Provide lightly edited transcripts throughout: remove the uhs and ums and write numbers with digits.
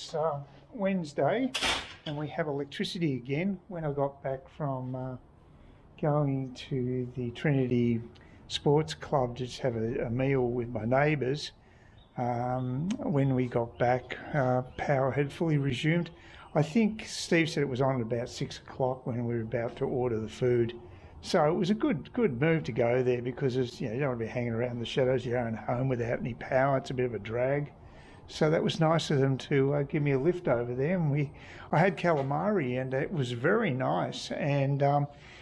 It's Wednesday and we have electricity again. When I got back from going to the Trinity Sports Club to just have a meal with my neighbours, when we got back, power had fully resumed. I think Steve said it was on at about 6 o'clock when we were about to order the food. So it was a good move to go there because it's, you don't want to be hanging around in the shadows of your own home without any power. It's a bit of a drag. So that was nice of them to give me a lift over there. And I had calamari and it was very nice. And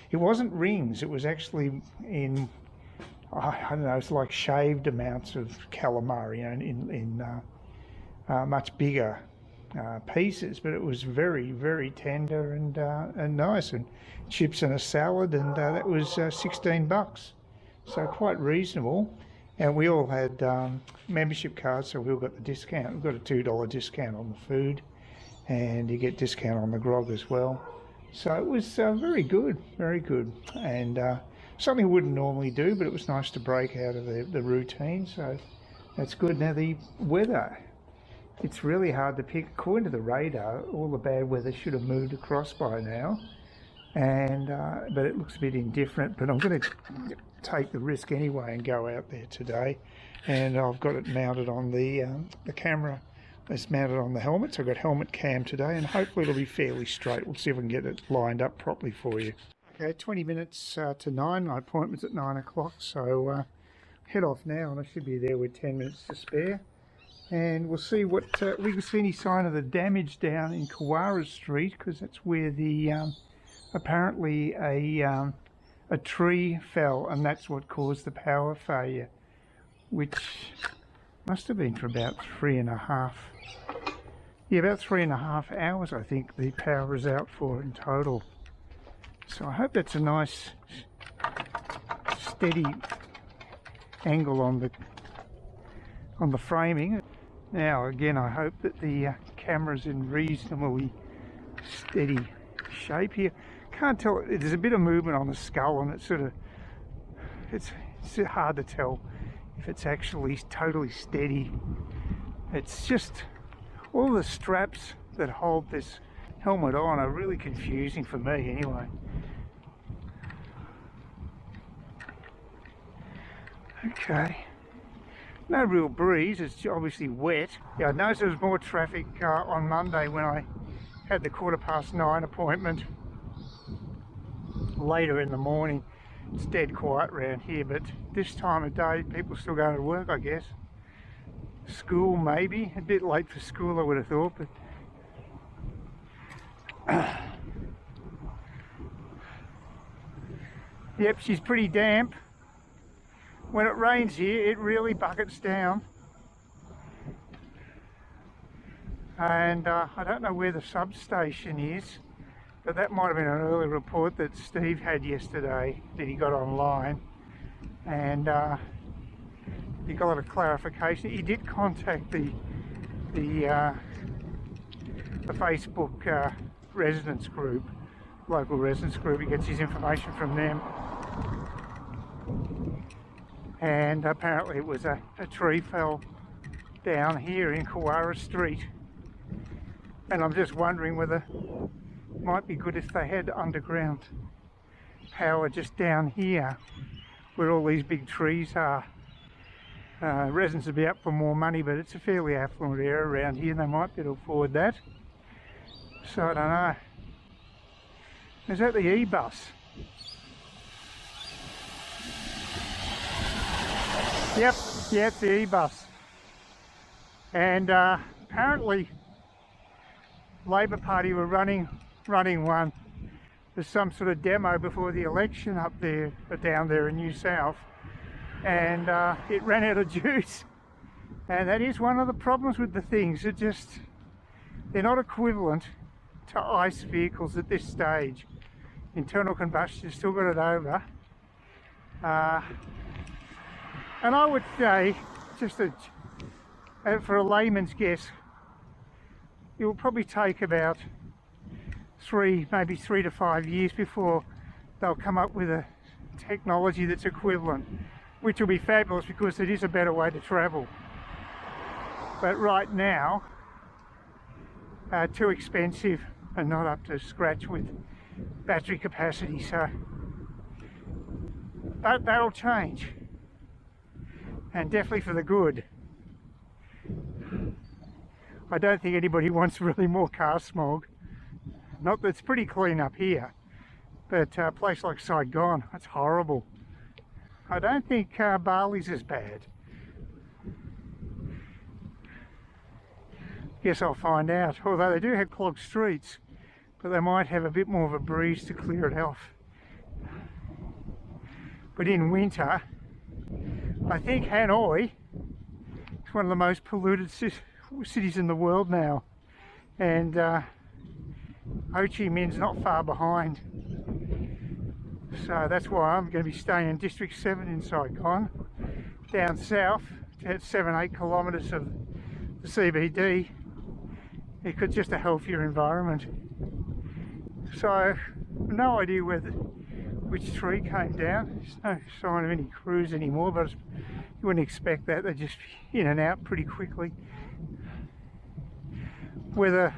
it wasn't rings. It was actually in, I don't know, it's like shaved amounts of calamari, in much bigger pieces, but it was very, very tender and nice, and chips and a salad, and that was $16, so quite reasonable. And we all had membership cards, so we all got the discount. We got a $2 discount on the food, and you get discount on the grog as well. So it was very good, and something I wouldn't normally do, but it was nice to break out of the routine, so that's good. Now the weather, it's really hard to pick. According to the radar, all the bad weather should have moved across by now, and but it looks a bit indifferent. But I'm going to take the risk anyway and go out there today. And I've got it mounted on the camera. It's mounted on the helmet, so I've got helmet cam today, and hopefully it'll be fairly straight. We'll see if I can get it lined up properly for you. Okay, 20 minutes to 9. My appointment's at 9 o'clock, so head off now, and I should be there with 10 minutes to spare. And we'll see what we can see any sign of the damage down in Kewarra Street, because that's where the apparently a tree fell, and that's what caused the power failure, which must have been for about 3.5. Yeah, about 3.5 hours. I think the power is out for in total. So I hope that's a nice steady angle on the framing. Now again, I hope that the camera's in reasonably steady shape here. Can't tell, there's a bit of movement on the skull, and it's hard to tell if it's actually totally steady. It's just all the straps that hold this helmet on are really confusing for me anyway. Okay. No real breeze, it's obviously wet. Yeah, I noticed there was more traffic on Monday when I had the 9:15 appointment later in the morning. It's dead quiet around here, but this time of day people still going to work, I guess. School maybe, a bit late for school I would have thought, but yep, she's pretty damp. When it rains here, it really buckets down. And I don't know where the substation is, but that might have been an early report that Steve had yesterday that he got online. And he got a lot of clarification. He did contact the Facebook residents group, local residents group. He gets his information from them. And apparently it was a tree fell down here in Kewarra Street, and I'm just wondering whether it might be good if they had underground power just down here where all these big trees are. Residents would be up for more money, but it's a fairly affluent area around here and they might be able to afford that, so I don't know. Is that the E-bus? Yep, yeah, it's the E-bus. And apparently Labor Party were running one. There's some sort of demo before the election up there, down there in New South, and it ran out of juice. And that is one of the problems with the things. They're not equivalent to ICE vehicles at this stage. Internal combustion still got it over. And I would say, for a layman's guess, it will probably take about maybe 3 to 5 years before they'll come up with a technology that's equivalent, which will be fabulous because it is a better way to travel. But right now, too expensive and not up to scratch with battery capacity. So, but that'll change, and definitely for the good. I don't think anybody wants really more car smog. Not that it's pretty clean up here, but a place like Saigon, that's horrible. I don't think Bali's as bad. Guess I'll find out. Although they do have clogged streets, but they might have a bit more of a breeze to clear it off. But in winter, I think Hanoi is one of the most polluted cities in the world now, and Ho Chi Minh's not far behind. So that's why I'm going to be staying in District 7 in Saigon, down south to 7-8 kilometres of the CBD. It's just a healthier environment. So no idea which tree came down. There's no sign of any crews anymore, but you wouldn't expect that. They're just in and out pretty quickly. Whether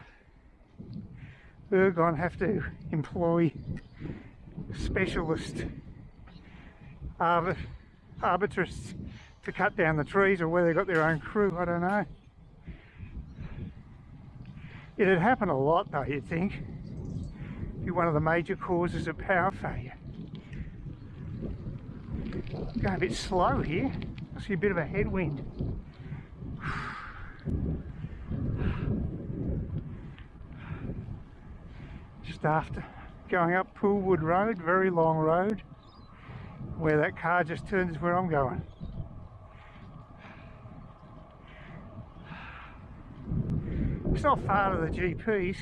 Ergon have to employ specialist arborists to cut down the trees, or whether they've got their own crew, I don't know. It'd happen a lot though, you'd think. Be one of the major causes of power failure. Going a bit slow here. I see a bit of a headwind. Just after going up Poolwood Road, very long road. Where that car just turns is where I'm going. It's not far to the GPs,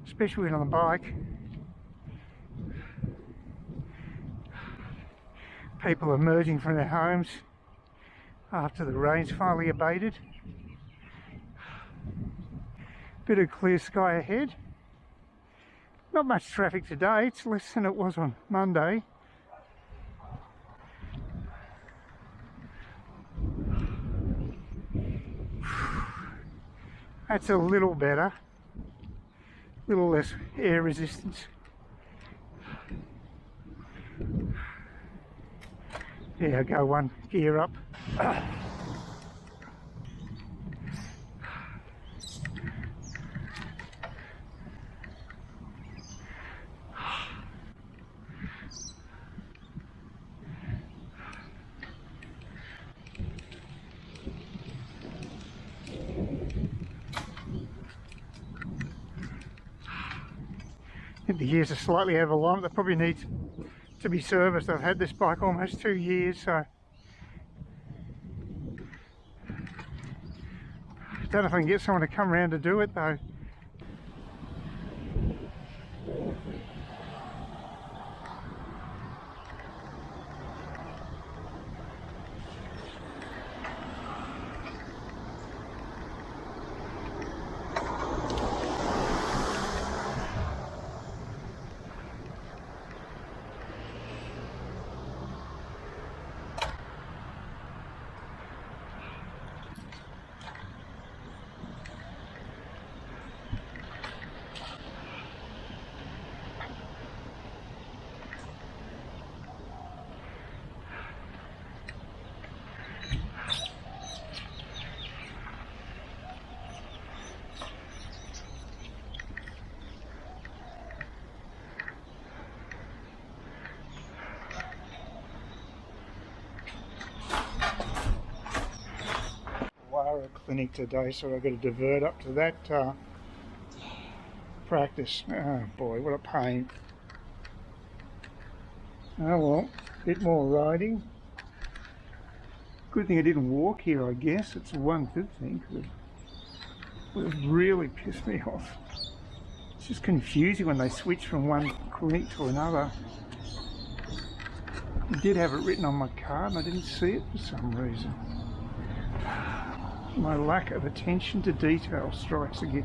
especially when on the bike. People emerging from their homes after the rain's finally abated. Bit of clear sky ahead. Not much traffic today, it's less than it was on Monday. That's a little better, a little less air resistance. Yeah, go one gear up. The gears are slightly out of alignment. They probably need to be serviced. I've had this bike almost 2 years, so I don't know if I can get someone to come around to do it though. Clinic today, so I've got to divert up to that practice. Oh boy, what a pain. Oh well, a bit more riding. Good thing I didn't walk here, I guess. It's one good thing, because it would have really pissed me off. It's just confusing when they switch from one clinic to another. I did have it written on my card and I didn't see it for some reason. My lack of attention to detail strikes again.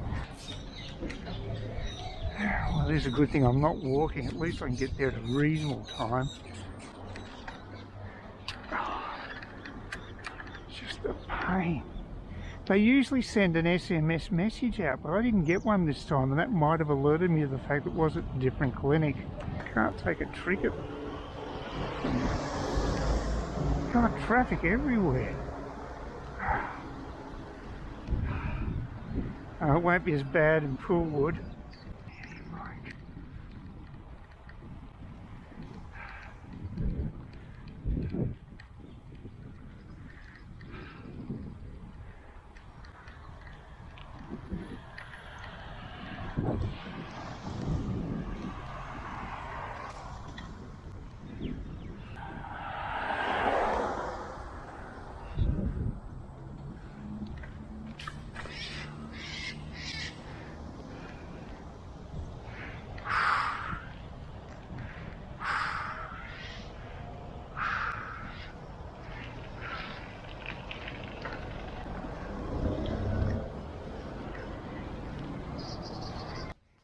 Well, it is a good thing I'm not walking. At least I can get there at a reasonable time. It's just a pain. They usually send an SMS message out, but I didn't get one this time, and that might have alerted me to the fact it was at a different clinic. Can't take a trick at them. God, traffic everywhere. It won't be as bad in Poolwood.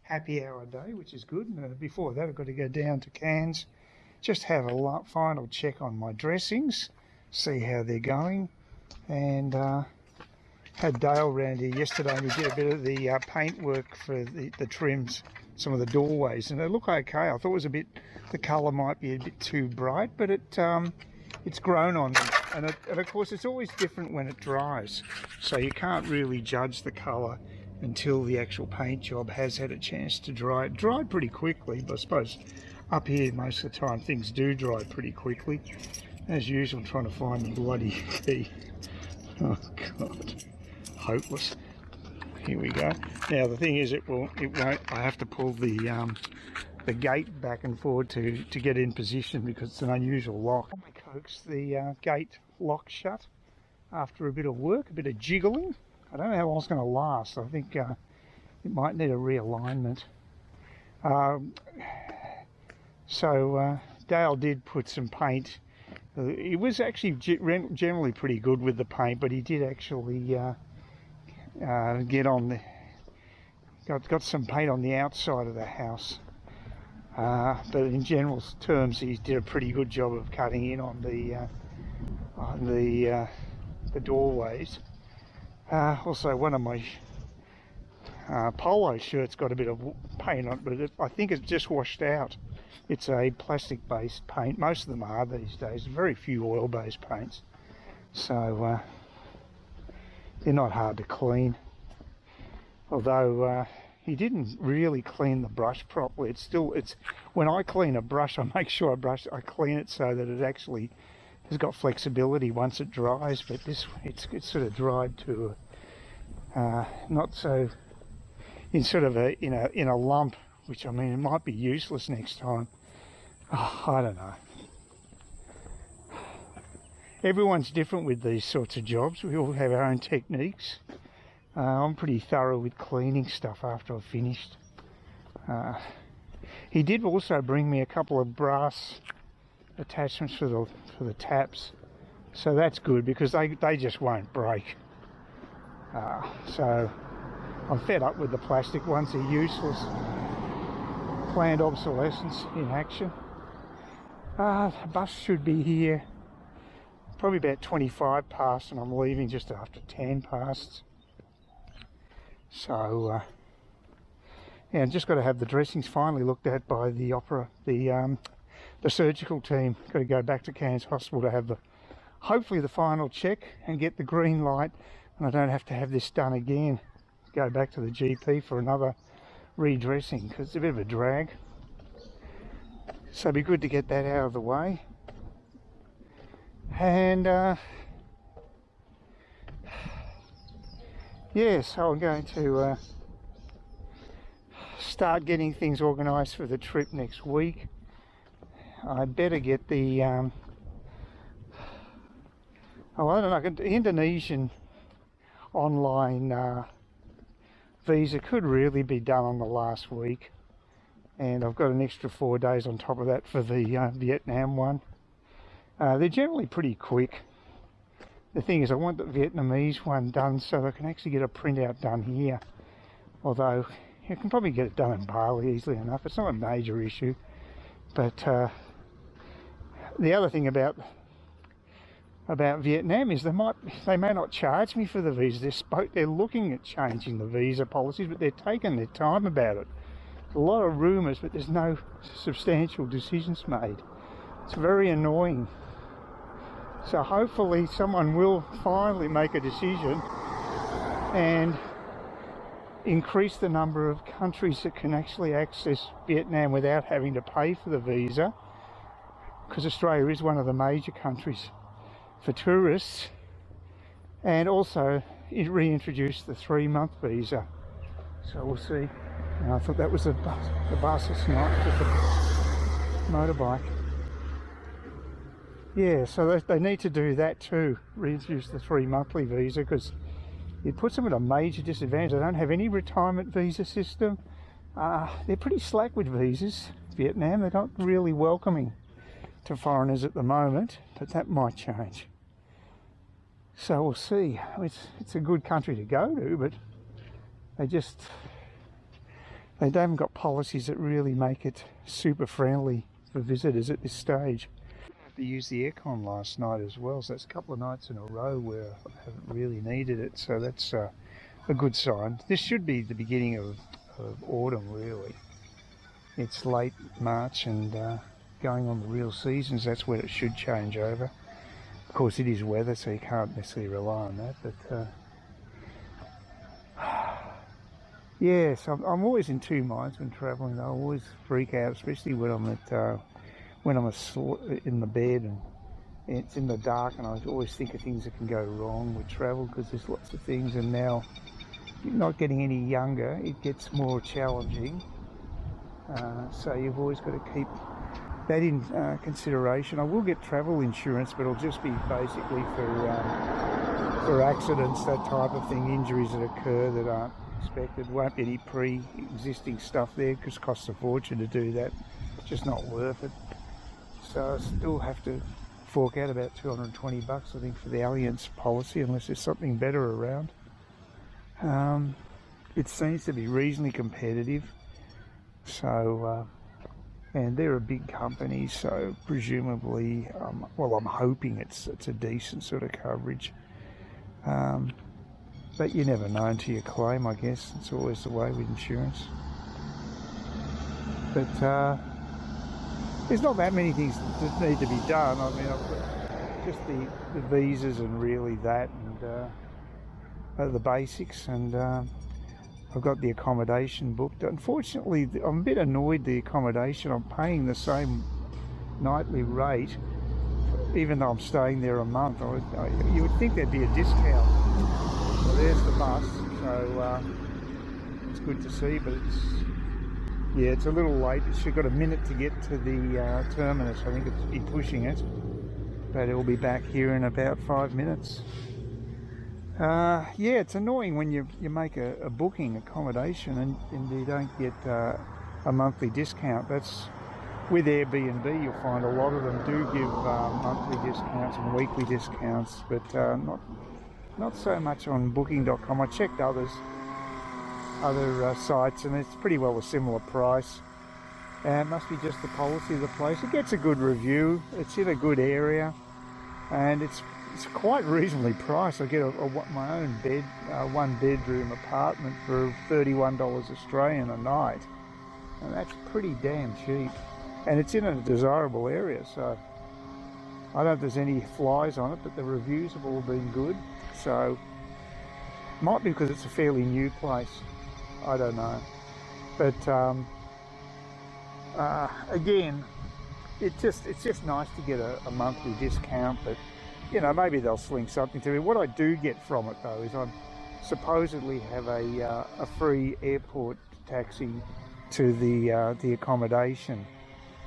Happy hour day, which is good. Before that, I've got to go down to Cairns, just have a final check on my dressings, see how they're going, and had Dale round here yesterday and he did a bit of the paint work for the trims, some of the doorways, and they look okay. I thought it was the colour might be a bit too bright, but it's grown on them, and of course it's always different when it dries, so you can't really judge the colour until the actual paint job has had a chance to dry. It dried pretty quickly, but I suppose up here most of the time things do dry pretty quickly. As usual, trying to find the bloody key. Oh God, hopeless. Here we go. Now the thing is, it won't. I have to pull the gate back and forward to get in position because it's an unusual lock. I coax the gate lock shut after a bit of work, a bit of jiggling. I don't know how long it's going to last. I think it might need a realignment. So Dale did put some paint. It was actually generally pretty good with the paint, but he did actually get on the got some paint on the outside of the house. But in general terms, he did a pretty good job of cutting in on the doorways. Also, one of my polo shirts got a bit of paint on it, but I think it's just washed out. It's a plastic-based paint. Most of them are these days. Very few oil-based paints, so they're not hard to clean. Although he didn't really clean the brush properly. It's when I clean a brush, I make sure I clean it so that it actually has got flexibility once it dries, but it's sort of dried to not so in sort of in a lump, which I mean it might be useless next time. Oh, I don't know. Everyone's different with these sorts of jobs. We all have our own techniques. I'm pretty thorough with cleaning stuff after I've finished. He did also bring me a couple of brass attachments for the taps, so that's good because they just won't break. So I'm fed up with the plastic ones. They're useless. Planned obsolescence in action. The bus should be here probably about 25 past, and I'm leaving just after 10 past. So yeah, I've just got to have the dressings finally looked at by the surgical team. Got to go back to Cairns Hospital to have hopefully the final check and get the green light, and I don't have to have this done again. Go back to the GP for another redressing because it's a bit of a drag. So it'd be good to get that out of the way. And yeah, so I'm going to start getting things organised for the trip next week. I better get the I don't know, Indonesian online visa could really be done on the last week, and I've got an extra 4 days on top of that for the Vietnam one. They're generally pretty quick. The thing is, I want the Vietnamese one done so I can actually get a printout done here, although you can probably get it done in Bali easily enough. It's not a major issue. But the other thing about about Vietnam is they may not charge me for the visa. They're looking at changing the visa policies, but they're taking their time about it. A lot of rumours, but there's no substantial decisions made. It's very annoying. So hopefully someone will finally make a decision and increase the number of countries that can actually access Vietnam without having to pay for the visa, because Australia is one of the major countries for tourists, and also reintroduce the 3-month visa. So we'll see. And I thought that was the bus. It's not, just a motorbike. Yeah, so they need to do that too, reintroduce the 3-monthly visa, because it puts them at a major disadvantage. They don't have any retirement visa system. They're pretty slack with visas, Vietnam. They're not really welcoming to foreigners at the moment, but that might change. So we'll see. It's a good country to go to, but they haven't got policies that really make it super friendly for visitors at this stage. I had to use the aircon last night as well, so that's a couple of nights in a row where I haven't really needed it, so that's a good sign. This should be the beginning of autumn, really. It's late March and going on the real seasons, that's where it should change over. Of course, it is weather, so you can't necessarily rely on that, but yes, I'm always in two minds when travelling. I always freak out, especially when I'm in the bed and it's in the dark, and I always think of things that can go wrong with travel, because there's lots of things, and now you're not getting any younger, it gets more challenging. So you've always got to keep that in consideration. I will get travel insurance, but it'll just be basically for accidents, that type of thing, injuries that occur that aren't expected. Won't be any pre-existing stuff there, because it costs a fortune to do that. It's just not worth it. So I still have to fork out about $220, I think, for the Alliance policy, unless there's something better around. It seems to be reasonably competitive. So and they're a big company, so presumably, well, I'm hoping it's a decent sort of coverage. But you never know until you claim, I guess. It's always the way with insurance. But there's not that many things that need to be done. I mean, I've got just the visas and really that, and the basics, and I've got the accommodation booked. Unfortunately, I'm a bit annoyed the accommodation. I'm paying the same nightly rate, even though I'm staying there a month. You would think there'd be a discount. So there's the bus. So it's good to see, but it's a little late. It's got a minute to get to the terminus. I think it's pushing it, but it will be back here in about 5 minutes. Yeah, it's annoying when you make a booking accommodation and you don't get a monthly discount. That's with Airbnb. You'll find a lot of them do give monthly discounts and weekly discounts, but not so much on booking.com. I checked other sites, and it's pretty well a similar price. It must be just the policy of the place. It gets a good review. It's in a good area, and it's quite reasonably priced. I get my own bed, 1-bedroom apartment for $31 Australian a night, and that's pretty damn cheap. And it's in a desirable area, so I don't know if there's any flies on it, but the reviews have all been good. So might be because it's a fairly new place. I don't know, but again, it's just nice to get a monthly discount, but you know, maybe they'll sling something to me. What I do get from it though is I supposedly have a free airport taxi to the accommodation.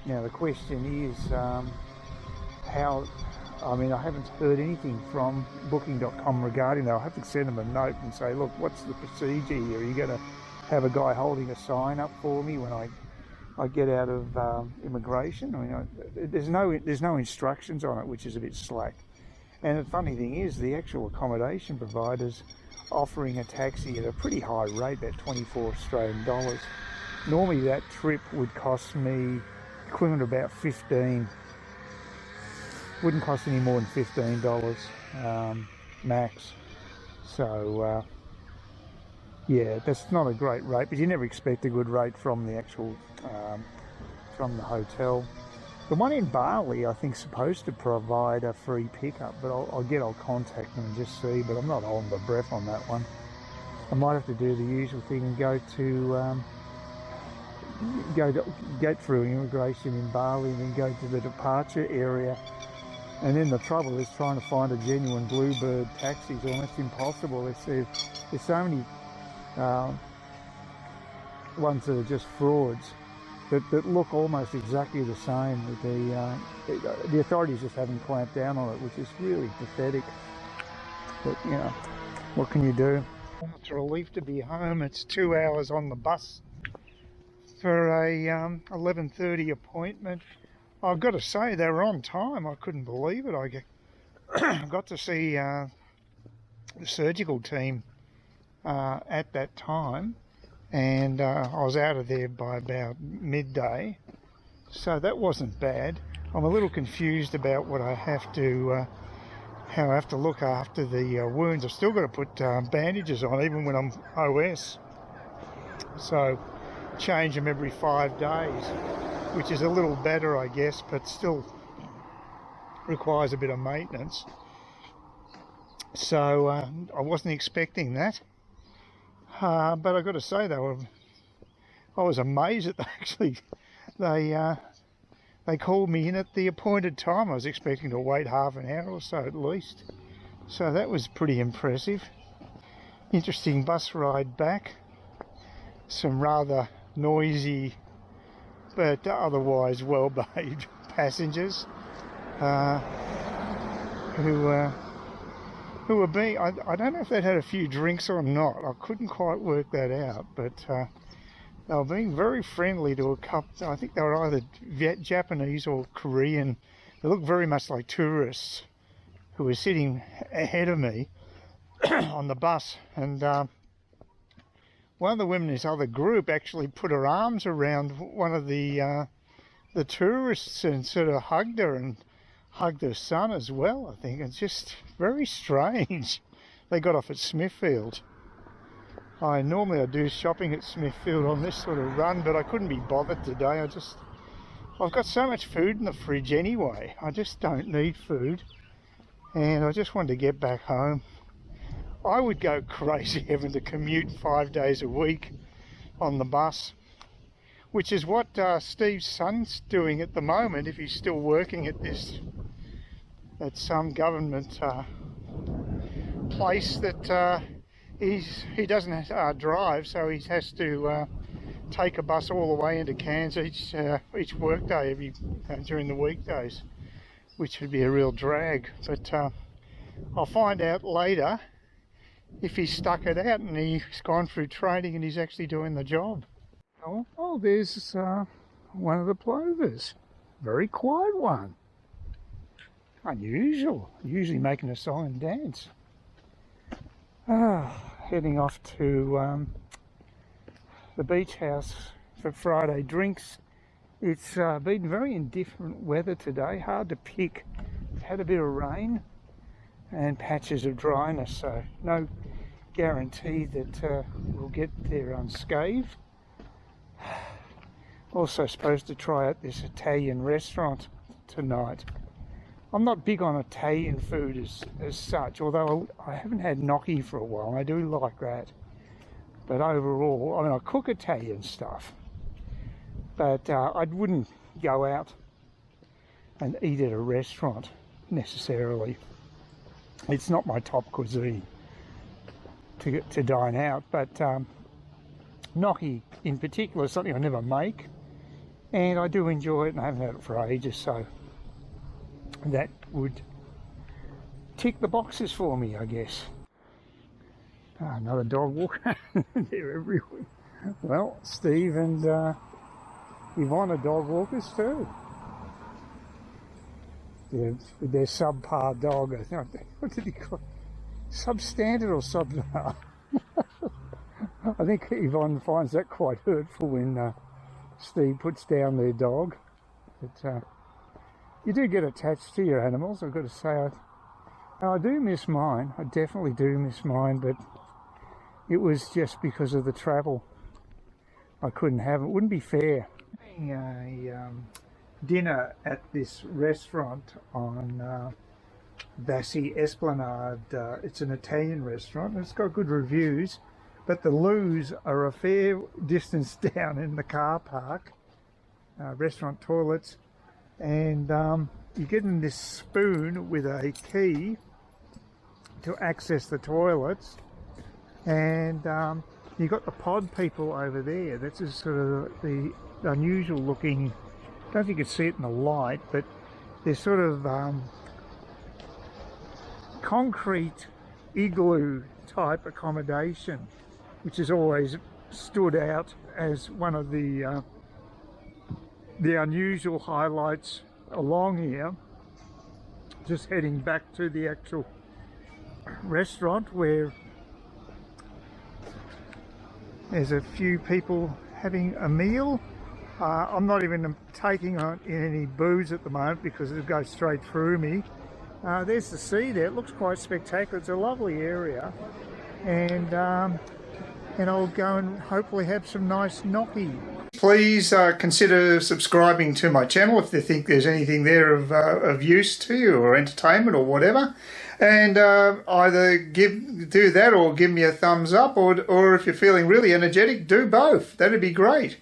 Now the question is how. I mean, I haven't heard anything from booking.com regarding that. I'll have to send them a note and say, look, what's the procedure here? Are you going to have a guy holding a sign up for me when I get out of immigration? I mean, there's no instructions on it, which is a bit slack. And the funny thing is, the actual accommodation provider's offering a taxi at a pretty high rate, about 24 Australian dollars. Normally that trip would cost me equivalent to about 15. Wouldn't cost any more than $15 max. So yeah, that's not a great rate, but you never expect a good rate from the actual from the hotel. The one in Bali, I think, is supposed to provide a free pickup, but I'll contact them and just see. But I'm not holding my breath on that one. I might have to do the usual thing and go get through immigration in Bali and then go to the departure area. And then the trouble is trying to find a genuine Bluebird taxi is almost impossible. There's so many ones that are just frauds that look almost exactly the same. The authorities just haven't clamped down on it, which is really pathetic. But you know, what can you do? It's a relief to be home. It's 2 hours on the bus for a 11:30 appointment. I've got to say they were on time. I couldn't believe it. I got to see the surgical team at that time, and I was out of there by about midday, so that wasn't bad. I'm a little confused about what I have to how I have to look after the wounds. I've still got to put bandages on even when I'm OS, so change them every 5 days, which is a little better, I guess, but still requires a bit of maintenance. So I wasn't expecting that, but I've got to say I was amazed that they called me in at the appointed time. I was expecting to wait half an hour or so at least, so that was pretty impressive. Interesting bus ride back. Some rather noisy but otherwise well-behaved passengers who were being, I don't know if they'd had a few drinks or not. I couldn't quite work that out, but they were being very friendly to a couple. I think they were either Japanese or Korean. They looked very much like tourists who were sitting ahead of me on the bus, and one of the women in this other group actually put her arms around one of the tourists and sort of hugged her and hugged her son as well, I think. It's just very strange. They got off at Smithfield. I normally do shopping at Smithfield on this sort of run, but I couldn't be bothered today. I've got so much food in the fridge anyway. I just don't need food, and I just wanted to get back home. I would go crazy having to commute 5 days a week on the bus, which is what Steve's son's doing at the moment, if he's still working at some government place that he doesn't drive, so he has to take a bus all the way into Cairns each workday during the weekdays, which would be a real drag. But I'll find out later if he's stuck it out and he's gone through training and he's actually doing the job. Oh, there's one of the plovers. Very quiet one. Unusual. Usually making a song and dance. Heading off to the beach house for Friday drinks. It's been very indifferent weather today. Hard to pick. We've had a bit of rain and patches of dryness, so no guarantee that we'll get there unscathed. Also supposed to try out this Italian restaurant tonight. I'm not big on Italian food as such, although I haven't had gnocchi for a while. I do like that. But overall, I mean, I cook Italian stuff, but I wouldn't go out and eat at a restaurant necessarily. It's not my top cuisine to dine out, but gnocchi in particular is something I never make, and I do enjoy it, and I haven't had it for ages, so that would tick the boxes for me, I guess. Another dog walker. They're everywhere. Well, Steve and Yvonne are dog walkers too. They're subpar dog. What did he call it? Substandard or subpar? I think Yvonne finds that quite hurtful when Steve puts down their dog. But you do get attached to your animals, I've got to say. I do miss mine. I definitely do miss mine, but it was just because of the travel. I couldn't have it. It wouldn't be fair. Having a dinner at this restaurant on Bassi Esplanade. It's an Italian restaurant. It's got good reviews, but the loos are a fair distance down in the car park. Restaurant toilets, and you get in this spoon with a key to access the toilets, and you got the pod people over there. That's just sort of the unusual looking, I don't know if you can see it in the light, but they're sort of concrete igloo type accommodation, which has always stood out as one of the unusual highlights along here. Just heading back to the actual restaurant where there's a few people having a meal. I'm not even taking on any booze at the moment because it'll go straight through me. There's the sea there. It looks quite spectacular. It's a lovely area, and I'll go and hopefully have some nice gnocchi. Please consider subscribing to my channel if you think there's anything there of use to you, or entertainment or whatever, and either do that or give me a thumbs up, or if you're feeling really energetic, do both. That'd be great.